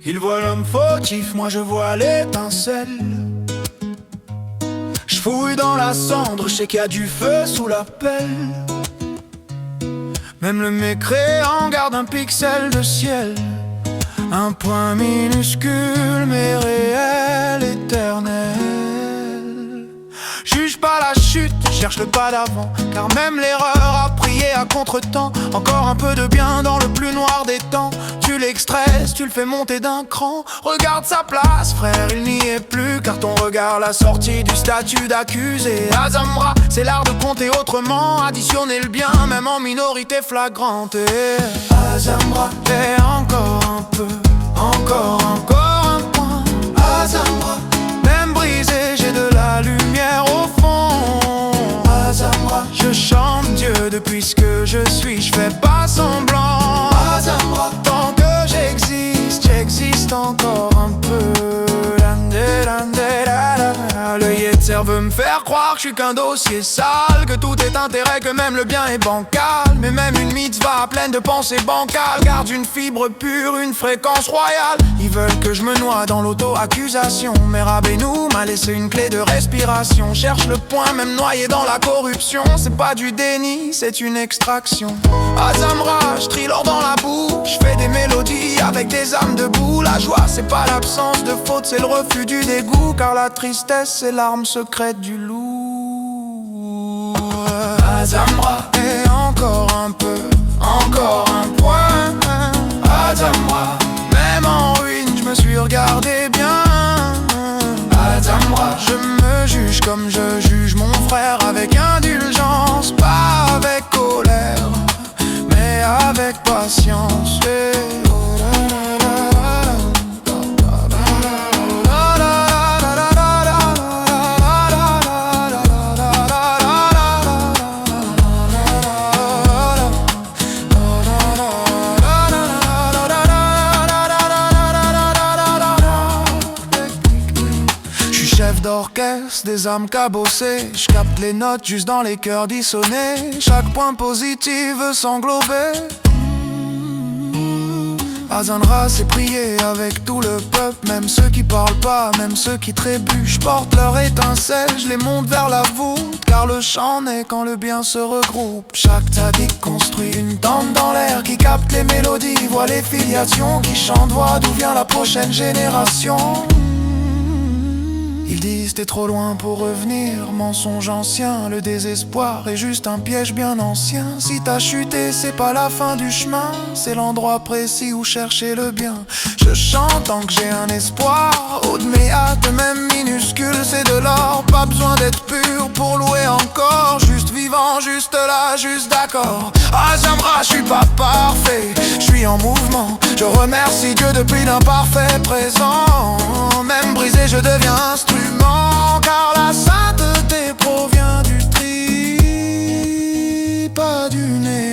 Il voit l'homme fautif, moi je vois l'étincelle. Je fouille dans la cendre, je sais qu'il y a du feu sous la pelle. Même le mécréant garde un pixel de ciel. Un point minuscule mais réel, éternel. Juge pas la chute, cherche le pas d'avant, car même l'erreur a prié à contre-temps. Encore un peu de bien dans le plus noir des temps. Tu l'extresses, tu le fais monter d'un cran. Regarde sa place, frère, il n'y est plus, car ton regard l'a sorti du statut d'accusé. Azamra, c'est l'art de compter autrement, additionner le bien, même en minorité flagrante. Et Azamra, et encore un peu, encore un point. Azamra, même brisé, j'ai de la lumière au fond. Azamra, je chante Dieu depuis ce que je suis, je fais pas semblant. Azamra, tant que j'existe encore un peu. Le Yetzer veut me faire croire que je suis qu'un dossier sale, que tout est intérêt, que même le bien est bancal. Mais même une mitzvah pleine de pensées bancales garde une fibre pure, une fréquence royale. Ils veulent que je me noie dans l'auto-accusation, mais Rabbeinu m'a laissé une clé de respiration. Cherche le point même noyé dans la corruption. C'est pas du déni, c'est une extraction. Azamra, je trie l'or dans la bouche, je fais des mélodies avec des âmes debout. La joie c'est pas l'absence de faute, c'est le refus du dégoût, car la tristesse c'est l'arme secrète du loup. Azamra, et encore un peu, encore un point. Azamra, même en ruine je me suis regardé bien. Azamra, je me juge comme je juge mon frère, avec indulgence, pas avec colère, mais avec patience. Chef d'orchestre, des âmes cabossées, je capte les notes juste dans les cœurs dissonés. Chaque point positif veut s'englober. Azanra c'est prier avec tout le peuple, même ceux qui parlent pas, même ceux qui trébuchent. Porte leur étincelle, je les monte vers la voûte, car le chant naît quand le bien se regroupe. Chaque tzaddik construit une tente dans l'air qui capte les mélodies, voit les filiations qui chantent, voit d'où vient la prochaine génération. Ils disent t'es trop loin pour revenir, mensonge ancien, le désespoir est juste un piège bien ancien. Si t'as chuté c'est pas la fin du chemin, c'est l'endroit précis où chercher le bien. Je chante tant que j'ai un espoir, au de mes hâtes même minuscules c'est de l'or. Pas besoin d'être pur pour louer encore, juste vivant, juste là, juste d'accord. Azamra, je suis pas parfait, je suis en mouvement, je remercie Dieu depuis l'imparfait présent. Même brisé je deviens instrument, car la sainteté provient du tri, pas du nez.